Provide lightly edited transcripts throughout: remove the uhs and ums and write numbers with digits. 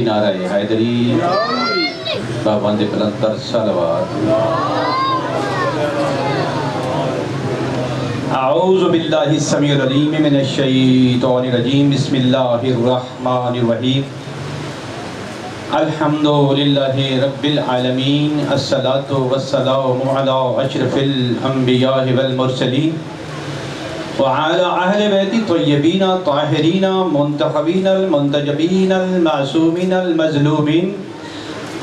نعرہ حیدری پابند بلندر صلوات۔ اعوذ باللہ السمیع العلیم من الشیطان الرجیم، بسم اللہ الرحمن الرحیم، الحمدللہ رب العالمین، الصلاۃ والسلام علی اشرف الانبیاء والمرسلین وعلى اہل بیت الطیبین الطاہرین منتخبین المنتجبین المعصومین المظلومین،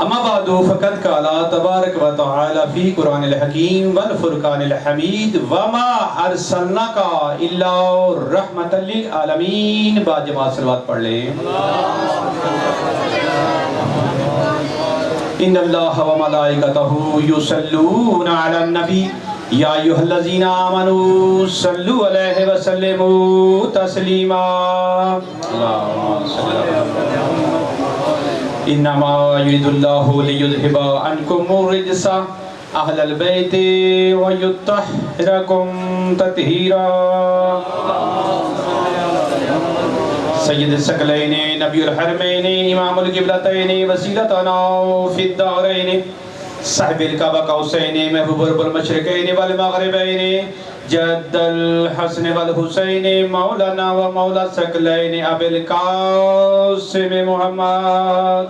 اما بعد فقد قال تبارک و تعالی فی قرآن الحکیم والفرقان الحمید وما ارسلناک الا رحمۃ للعالمین۔ با جماعت صلوات پڑھ لیں۔ ان اللہ و ملائکتہ یصلون علی النبی یا ایھا الذین آمنوا صلوا علیہ وسلموا تسلیما۔ اللہم صل علی انما یرید اللہ لیذھب عنکم الرجس اہل البیت ویطہرکم تطہیرا۔ سید الثقلین نبی الحرمین امام القبلتین وسیلتنا فی الدارین صاحب الکعبہ قوسین محبوب رب المشرقین والمغربین جد الحسن والحسین مولانا و مولا الثقلین ابی القاسم محمد۔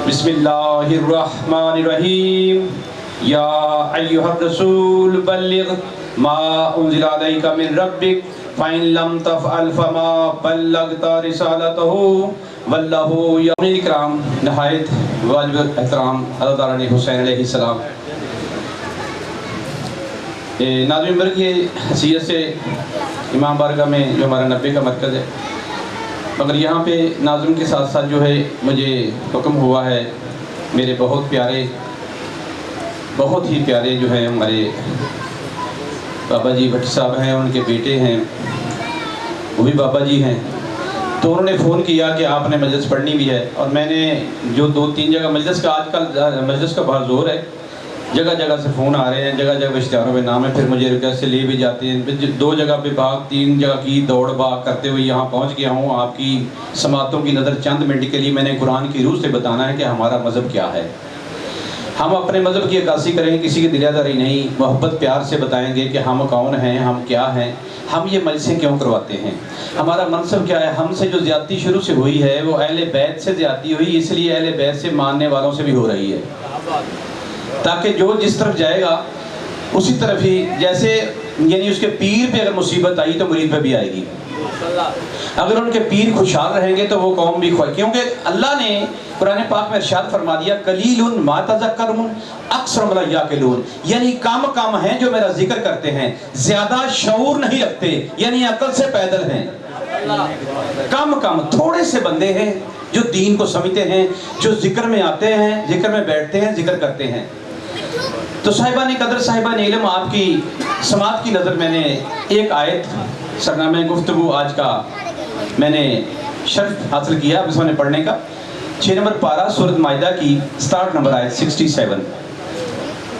بسم اللہ الرحمن الرحیم، یا ایھا الرسول بلغ ما انزل الیک من ربک فَإِن لَمْ تَفْعَلْ فَمَا بَلَّغْتَ رِسَالَتَهُ وَاللَّهُ یوم اکرام نہایت واجب احترام حضرت حسین علیہ السلام۔ ناظرین ممبر کی حیثیت سے امام بارگاہ میں جو ہمارا 90 کا مرکز ہے، مگر یہاں پہ ناظرین کے ساتھ ساتھ جو ہے مجھے حکم ہوا ہے، میرے بہت ہی پیارے جو ہیں ہمارے بابا جی بھٹ صاحب ہیں، ان کے بیٹے ہیں، وہ بھی بابا جی ہیں، تو انہوں نے فون کیا کہ آپ نے مجلس پڑھنی بھی ہے، اور میں نے جو 2-3 جگہ مجلس کا آج کل مجلس کا بہت زور ہے، جگہ جگہ سے فون آ رہے ہیں، جگہ جگہ اشتہاروں میں نام ہے، پھر مجھے ریکویسٹ سے لے بھی جاتے ہیں، 2 جگہ پہ 3 جگہ کی دوڑ بھاگ کرتے ہوئے یہاں پہنچ گیا ہوں۔ آپ کی سماعتوں کی نظر چند منٹ کے لیے میں نے قرآن کی روح سے بتانا ہے کہ ہمارا مذہب کیا ہے۔ ہم اپنے مذہب کی عکاسی کریں گے، کسی کی دلیاداری نہیں، محبت پیار سے بتائیں گے کہ ہم کون ہیں، ہم کیا ہیں، ہم یہ مجلسیں کیوں کرواتے ہیں، ہمارا منصب کیا ہے۔ ہم سے جو زیادتی شروع سے ہوئی ہے وہ اہل بیت سے زیادتی ہوئی، اس لیے اہل بیت سے ماننے والوں سے بھی ہو رہی ہے، تاکہ جو جس طرف جائے گا اسی طرف ہی، جیسے یعنی اس کے پیر پہ اگر مصیبت آئی تو مرید پہ بھی آئے گی، اگر ان کے پیر خوشحال رہیں گے تو وہ قوم بھی خوش، کیونکہ اللہ نے قرآن پاک میں ارشاد فرما دیا قلیل ما تذکرون اکثر ما لا یعقلون، یعنی کم ہیں جو میرا ذکر کرتے ہیں، زیادہ شعور نہیں رکھتے، یعنی عقل سے پیدل ہیں۔ کم تھوڑے سے بندے ہیں جو دین کو سمجھتے ہیں، جو ذکر میں آتے ہیں، ذکر میں بیٹھتے ہیں، ذکر کرتے ہیں۔ تو صاحبان قدر، صاحبان علم، آپ کی سماعت کی نظر میں نے ایک آیت سرنامہ گفتگو آج کا میں نے شرف حاصل کیا اس میں پڑھنے کا، 6 نمبر پارہ سورۃ مائدہ کی 67 نمبر آیت 67۔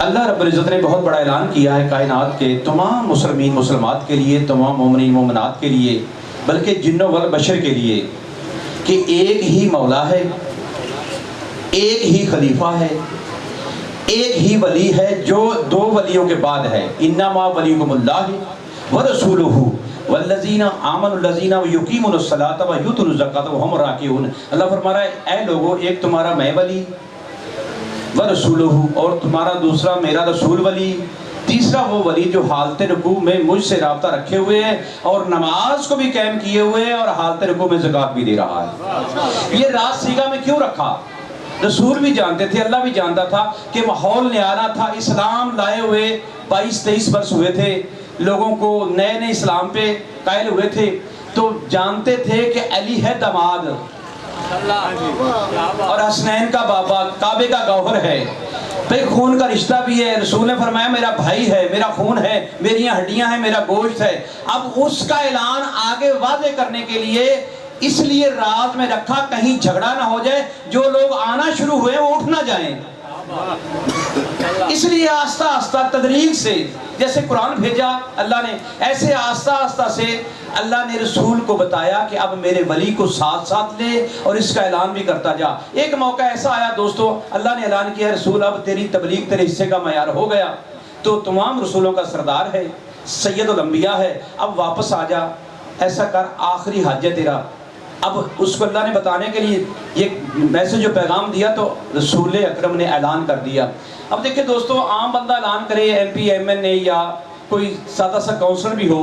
اللہ رب العزت نے بہت بڑا اعلان کیا ہے کائنات کے تمام مسلمین مسلمات کے لیے، تمام مومنین مومنات کے لیے، بلکہ جن و بشر کے لیے، کہ ایک ہی مولا ہے، ایک ہی خلیفہ ہے، ایک ہی ولی ہے جو 2 ولیوں کے بعد ہے۔ انما ولیکم اللہ ورسولہ والذین آمنوا الذین یقیمون الصلاۃ ویؤتون الزکاۃ وہم راکعون۔ اللہ فرما رہا ہے اے لوگو، ایک تمہارا میں ولی ورسولہ، اور تمہارا دوسرا میرا رسول ولی، تیسرا وہ ولی جو حالت رکوع میں مجھ سے رابطہ رکھے ہوئے ہیں اور نماز کو بھی قائم کیے ہوئے ہیں اور حالت رکوع میں زکوٰۃ بھی دے رہا ہے۔ یہ راز سیگا میں کیوں رکھا؟ رسول بھی جانتے تھے، اللہ بھی جانتا تھا کہ ماحول نیا تھا، اسلام لائے ہوئے 22-23 برس ہوئے تھے، لوگوں کو نئے اسلام پہ قائل ہوئے تھے، تو جانتے تھے کہ علی ہے داماد اور حسنین کا بابا، کعبے کا گوہر ہے، بھئی خون کا رشتہ بھی ہے۔ رسول نے فرمایا میرا بھائی ہے، میرا خون ہے، میری ہڈیاں ہیں، میرا گوشت ہے۔ اب اس کا اعلان آگے واضح کرنے کے لیے اس لیے رات میں رکھا، کہیں جھگڑا نہ ہو جائے، جو لوگ آنا شروع ہوئے وہ اٹھ نہ جائیں، اس لیے آہستہ آہستہ تدریج سے جیسے قرآن بھیجا اللہ نے، ایسے آہستہ آہستہ سے اللہ نے رسول کو بتایا کہ اب میرے ولی کو ساتھ ساتھ لے اور اس کا اعلان بھی کرتا جا۔ ایک موقع ایسا آیا دوستو، اللہ نے اعلان کیا رسول اب تیری تبلیغ تیرے حصے کا معیار ہو گیا، تو تمام رسولوں کا سردار ہے، سید الانبیاء ہے، اب واپس آ جا، ایسا کر آخری حج ہے تیرا۔ اب اس کو اللہ نے بتانے کے لیے یہ میسج جو پیغام دیا تو رسول اکرم نے اعلان کر دیا۔ اب دیکھیں دوستو، عام بندہ اعلان کرے، ایم پی ایم این اے یا کوئی سادہ سا کونسلر بھی ہو،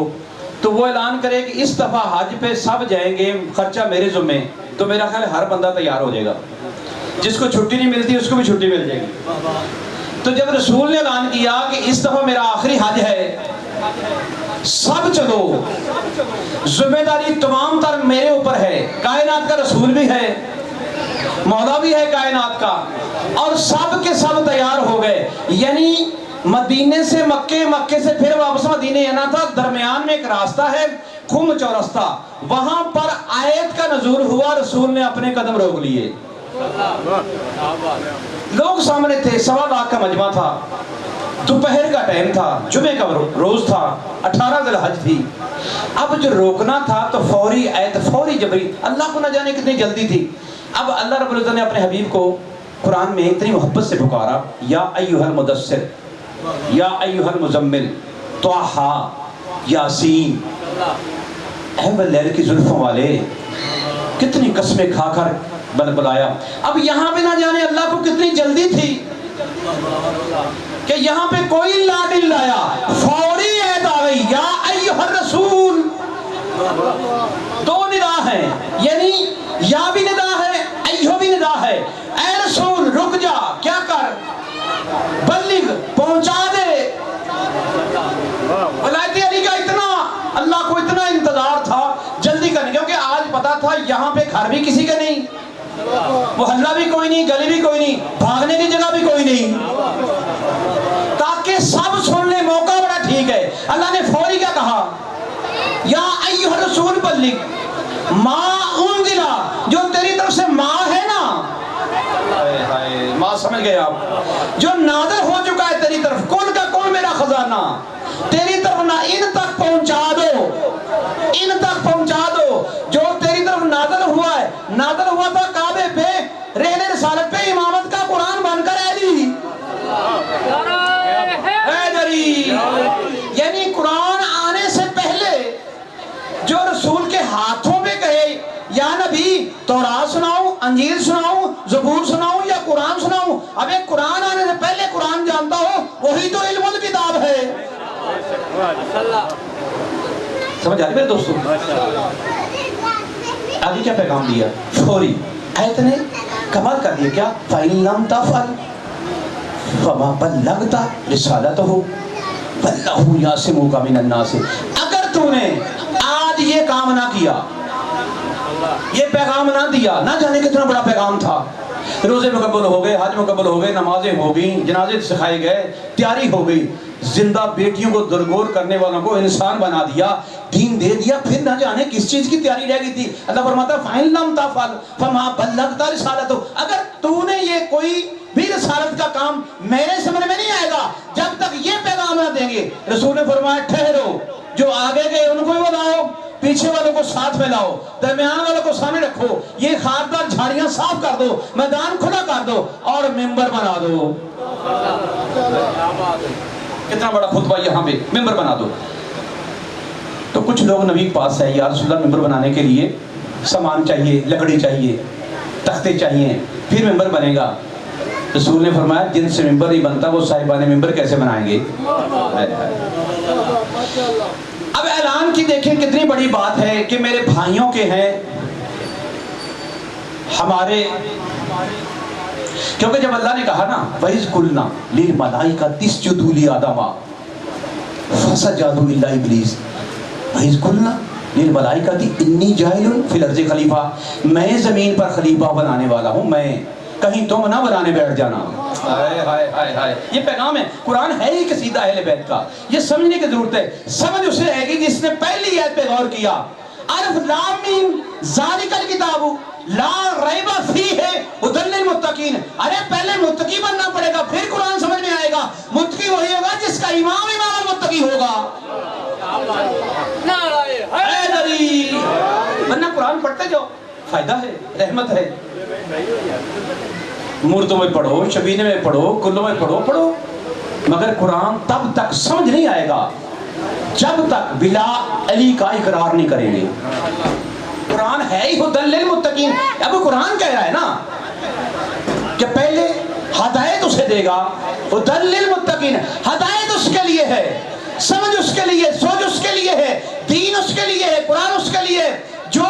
تو وہ اعلان کرے کہ اس دفعہ حج پہ سب جائیں گے، خرچہ میرے ذمے، تو میرا خیال ہر بندہ تیار ہو جائے گا، جس کو چھٹی نہیں ملتی اس کو بھی چھٹی مل جائے گی۔ تو جب رسول نے اعلان کیا کہ اس دفعہ میرا آخری حج ہے، سب چلو، ذمہ داری تمام تر میرے اوپر ہے، کائنات کا رسول بھی ہے، مولا بھی ہے کائنات کا، اور سب کے سب تیار ہو گئے۔ یعنی مدینے سے مکے، مکے سے پھر واپس مدینے آنا تھا، درمیان میں ایک راستہ ہے خم چورستہ، وہاں پر آیت کا نزول ہوا، رسول نے اپنے قدم روک لیے، لوگ سامنے تھے، 1.25 لاکھ کا مجمع تھا، دوپہر کا ٹائم تھا، جمعے کا روز تھا، 18 ذی الحج تھی۔ اب جو روکنا تھا تو فوری آیت، فوری جبری، اللہ کو نہ جانے کتنی جلدی تھی۔ اب اللہ رب العزت نے اپنے حبیب کو قرآن میں اتنی محبت سے پکارا، یا ایھا المدثر، یا ایھا المزمل، طٰہٰ، یاسین، اے واللیل کی زلفوں والے، کتنی قسمیں کھا کر بلایا۔ اب یہاں پہ نہ جانے اللہ کو کتنی جلدی تھی کہ یہاں پہ کوئی لا نہیں لایا، فوری آیت آ گئی، یا ایھا الرسول، دو ندا ہیں، یعنی یا بھی ندا ہے، ایھا بھی ندا ہے، اے رسول رک جا، کیا کر، بلغ، پہنچا دے۔ ولایت علی کا اتنا اللہ کو اتنا انتظار تھا جلدی کرنے، کیونکہ آج پتا تھا یہاں پہ گھر بھی کسی کا نہیں، محلہ بھی کوئی نہیں، گلی بھی کوئی نہیں، بھاگنے کی جگہ بھی کوئی نہیں، تاکہ سب سن لیں، موقع بڑا ٹھیک ہے۔ اللہ نے فوری کیا کہا، یا ایھا الرسول بلغ ما انزل، جو تیری طرف سے ما ہے نا، ما سمجھ گئے آپ، جو نازل ہو چکا ہے تیری طرف، کون کا کون میرا خزانہ تیری طرف نہ، ان تک پہنچا دو، ان تک پہنچا دو جو تیری طرف نازل ہوا ہے۔ نازل ہوا تھا کعبے پہ، رہنے رسالت پہ، امامت کا قرآن بن کر علی، یعنی قرآن آنے سے پہلے جو رسول کے ہاتھوں پہ کہے یا نبی تورات سناؤں، انجیل سناؤں، زبور سناؤں یا قرآن سناؤں، اب ایک قرآن آنے سے پہلے قرآن جانتا ہو، وہی تو علم الکتاب ہے۔ سمجھ آ رہی میرے دوستوں؟ آگے کیا پیغام دیا، فوری آیت نے کمال کر دیا، کیا فَإِن لَمْ تَفْعَلْ فَمَا بَلَّغْتَ رِسَالَتَهُ وَاللَّهُ يَعْصِمُكَ مِنَ النَّاسِ، اگر تو نے آج یہ کام نہ کیا، یہ پیغام نہ دیا، نہ جانے کتنا بڑا پیغام تھا، روزے مقبول ہو گئے، حج مقبول ہو گئے، نمازیں ہو گئیں، جنازے سکھائے گئے، تیاری ہو گئی، زندہ بیٹیوں کو درگور کرنے والوں کو انسان بنا دیا، دین دے دیا، پھر نہ جانے کس چیز کی تیاری رہ گئی تھی۔ اللہ فرماتا ہے فَإِن لَمْ تَفْعَلْ فَمَا بَلَّغْتَ رِسَالَتَهُ، اگر تو نے یہ کوئی بھی رسالت کا کام میرے سمجھ میں نہیں آئے گا جب تک یہ پیغام نہ دیں گے۔ رسول نے فرمایا ٹھہرو، جو آگے گئے ان کو بھی بتاؤ، پیچھے والوں کو ساتھ میں لاؤ، درمیان والوں کو سامنے رکھو، یہ خاردار جھاڑیاں صاف کر دو، میدان کھلا کر دو اور ممبر بنا دو۔ کتنا بڑا خطبہ یہاں پہ، ممبر بنا دو۔ تو کچھ لوگ نبی کے پاس ہے، یا رسول اللہ ممبر بنانے کے لیے سامان چاہیے، لکڑی چاہیے، تختے چاہیے، پھر ممبر بنے گا۔ رسول نے فرمایا جن سے ممبر نہیں بنتا وہ صاحبان ممبر کیسے بنائیں گے؟ اب اعلان کی دیکھیں کتنی بڑی بات ہے کہ میرے بھائیوں کے ہیں ہمارے، کیونکہ جب اللہ نے کہا نا وَإِذْ قُلْنَا لِلْمَلَائِكَةِ اسْجُدُوا لِآدَمَ فَسَجَدُوا إِلَّا إِبْلِيسَ وَإِذْ قُلْنَا لِلْمَلَائِكَةِ إِنِّي جَاعِلٌ فِي الْأَرْضِ خلیفہ، میں زمین پر خلیفہ بنانے والا ہوں، میں، کہیں تم نہ بنانے بیٹھ جانا۔ یہ پیغام ہے، قرآن ہے ہی قصیدہ اہل بیت کا، یہ سمجھنے کی ضرورت ہے۔ سمجھ اسے ہے گی جس نے پہلی آیت پہ غور کیا، الف لام میم ذالک الکتاب لا ریب فیہ ھدی للمتقین، ارے پہلے متقی بننا پڑے گا پھر قرآن سمجھ میں آئے گا۔ متقی وہی ہوگا جس کا امام المتقین باقی ہوگا. ورنہ قرآن پڑھتے جاؤ, فائدہ ہے, رحمت ہے. مردوں میں پڑھو, شبینے میں پڑھو, کلوں میں پڑھو, مگر قرآن تب تک سمجھ نہیں آئے گا جب تک بلا علی کا اقرار نہیں کریں گے. قرآن ہے ہی ہدی للمتقین. اب قرآن کہہ رہا ہے نا کہ پہلے ہدایت اسے دے گا, ہدی للمتقین. ہدایت اس کے لیے ہے, سمجھ اس کے لیے, سوچ اس کے لیے ہے, دین اس کے لیے ہے, قرآن اس کے لیے. جو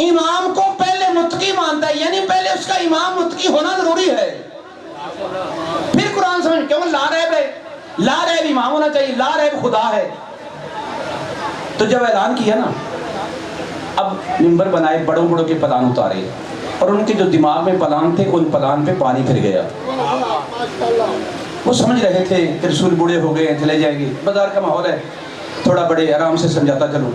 امام کو پہلے متقی مانتا ہے, یعنی پہلے اس کا امام متقی ہونا ضروری ہے, پھر قرآن سمجھ. کیوں؟ لا ریب ہے, لا ریب امام ہونا چاہیے, لا ریب خدا ہے. تو جب اعلان کیا نا, اب منبر بنائے, بڑوں بڑوں کے پلان اتارے, اور ان کے جو دماغ میں پلان تھے ان پلان پہ پانی پھر گیا. وہ سمجھ رہے تھے کہ رسول بوڑھے ہو گئے, چلے جائیں گے, بازار کا ماحول ہے, تھوڑا بڑے آرام سے سمجھاتا چلو,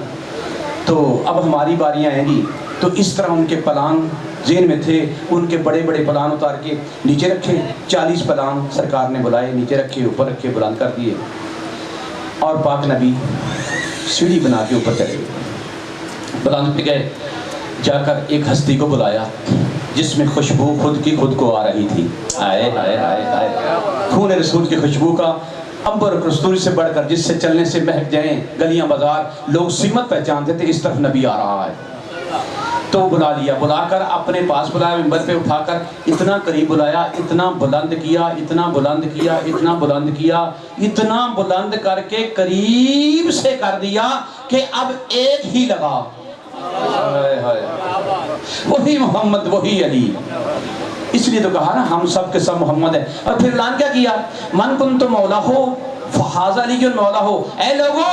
تو اب ہماری باریاں آئیں گی. تو اس طرح ان کے پلان ذہن میں تھے, ان کے بڑے بڑے پلان اتار کے نیچے رکھے. 40 پلان سرکار نے بلائے, نیچے رکھے, اوپر رکھے, بلند کر دیے. اور پاک نبی سیڑھی بنا کے اوپر چلے گئے, بلند پہ گئے. جا کر ایک ہستی کو بلایا جس میں خوشبو خود کی خود کو آ رہی تھی. آئے آئے آئے آئے, خون رسول کی خوشبو کا عنبر اور کستوری سے بڑھ کر, جس سے چلنے سے مہک جائیں گلیاں بازار, لوگ سمت پہچانتے تھے اس طرف نبی آ رہا ہے. تو بلا لیا, بلا کر اپنے پاس بلایا, منبر پہ اٹھا کر اتنا قریب بلایا, اتنا بلند کیا, اتنا بلند کیا, اتنا بلند کیا, اتنا بلند کر کے قریب سے کر دیا کہ اب ایک ہی لگا, وہی محمد, وہی علی. اس لیے تو کہا نا ہم سب کے سب محمد ہیں. اور پھر اعلان کیا کیا, من کنت مولا ہو فہذا علی مولا ہو. اے لوگو,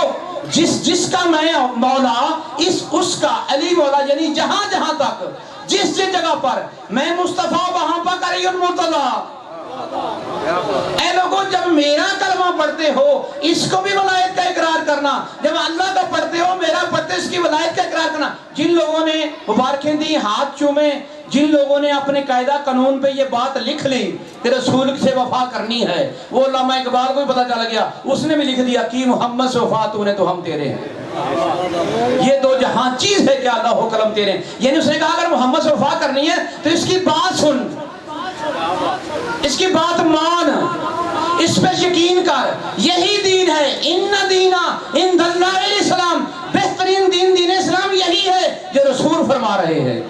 جس کا میں مولا, اس کا علی مولا. یعنی جہاں جہاں تک, جس جگہ پر میں مصطفیٰ, وہاں پر علی مرتضیٰ. اے لوگوں, جب میرا کلمہ پڑھتے ہو اس کو بھی ولایت کا اقرار کرنا, جب اللہ کا پڑھتے ہو میرا پڑھتے اس کی ولایت کا اقرار کرنا. جن لوگوں نے مبارکیں دی, ہاتھ چومے, جن لوگوں نے اپنے قاعدہ قانون پہ یہ بات لکھ لی کہ رسول سے وفا کرنی ہے, وہ علامہ اقبال کو بھی پتہ چل گیا, اس نے بھی لکھ دیا کہ محمد سے وفا تو نے تو ہم تیرے ہیں. یہ دو جہاں چیز ہے کہ اللہ ہو قلم تیرے ہیں. یعنی اس نے کہا اگر محمد سے وفا کرنی ہے تو اس کی بات سن, اس کی بات مان, اس پہ یقین کر, یہی دین ہے. ان دینا عند اللہ الاسلام, بہترین دین دین اسلام یہی ہے جو رسول فرما رہے ہیں.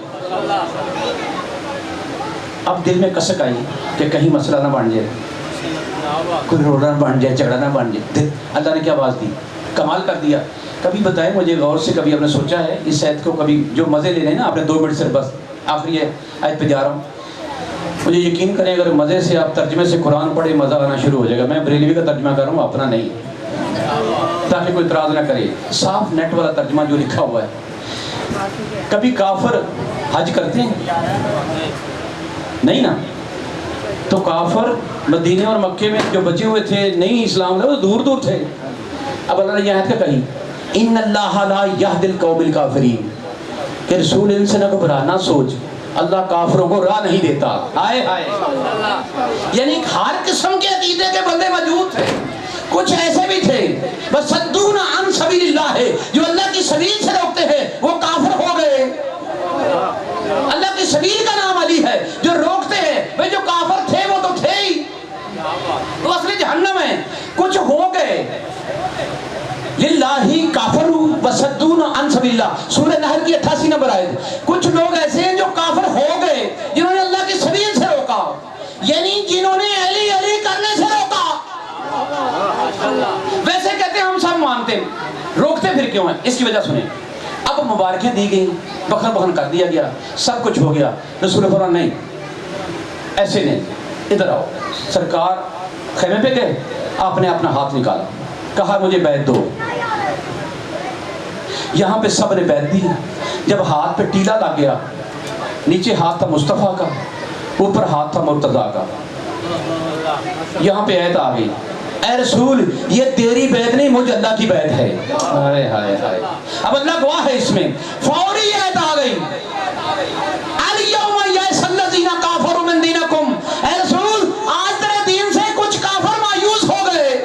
اب دل میں کسک آئی کہ کہیں مسئلہ نہ بن جائے, کوئی روڑا نہ بن جائے, جھگڑا نہ بن جائے. اللہ نے کیا آواز دی, کمال کر دیا. کبھی بتائیں مجھے غور سے, کبھی آپ نے سوچا ہے اس آیت کو, کبھی جو مزے لے رہے ہیں نا آپ نے 2 منٹ سے, بس آخری آیت پہ جا رہا ہوں. مجھے یقین کریں اگر مزے سے آپ ترجمے سے قرآن پڑھے مزہ آنا شروع ہو جائے گا. میں بریلوی کا ترجمہ کر رہا ہوں, اپنا نہیں, تاکہ کوئی اعتراض نہ کرے. صاف نیٹ والا ترجمہ جو لکھا ہوا ہے. کبھی کافر حج کرتے ہیں نہیں نا, تو کافر مدینے اور مکے میں جو بچے ہوئے تھے نہیں اسلام سے, وہ دور دور تھے. اب اللہ نے یہ آیت کہی, ان اللہ لا یہدی القوم الکافرین, کہ رسول ان سے نہ گھبرا, نہ سوچ, اللہ کافروں کو راہ نہیں دیتا. آئے آئے, یعنی ہر قسم کے عقیدے کے بندے موجود تھے. کچھ ایسے بھی تھے بصدون عن سبیل اللہ ہے, جو اللہ کی سبیل سے روکتے ہیں, وہ کافر ہو گئے. اللہ کی سبیل کا نام علی ہے, جو روکتے ہیں وہ جو کافر تھے وہ تو تھے ہی, وہ اصلی جہنم ہے. کچھ ہو گئے للہ کافروا وصدون عن سبیل اللہ, سورہ نحل کی 88 نمبر آیت. کچھ لوگ ایسے ہیں جو کافر ہو گئے جنہوں نے اللہ کی سبیل سے روکا, یعنی جنہوں نے علی علی کرنے سے روکا. ویسے کہتے ہیں ہم سب مانتے ہیں, روکتے پھر کیوں ہیں, اس کی وجہ سنیں. اب مبارکیں دی گئی, بخن بخن کر دیا گیا, سب کچھ ہو گیا. رسول فرمان نہیں, ایسے نہیں, ادھر آؤ. سرکار خیمے پہ گئے, آپ نے اپنا ہاتھ نکالا, کہا مجھے بیعت دو. یہاں پہ سب نے بیعت دی. جب ہاتھ پہ ٹیلا لگ گیا, نیچے ہاتھ تھا مصطفیٰ کا, اوپر ہاتھ تھا مرتضیٰ کا. یہاں پہ آیت آ گئی, اے رسول یہ تیری بیعت نہیں, مجھ اللہ کی بیعت ہے. ہائے ہائے ہائے, اب اللہ گواہ ہے اس میں. فوری آیت آ گئی, الیوم یئس الذین کفروا من دینکم, اے رسول آج تیرے دین سے کچھ کافر مایوس ہو گئے.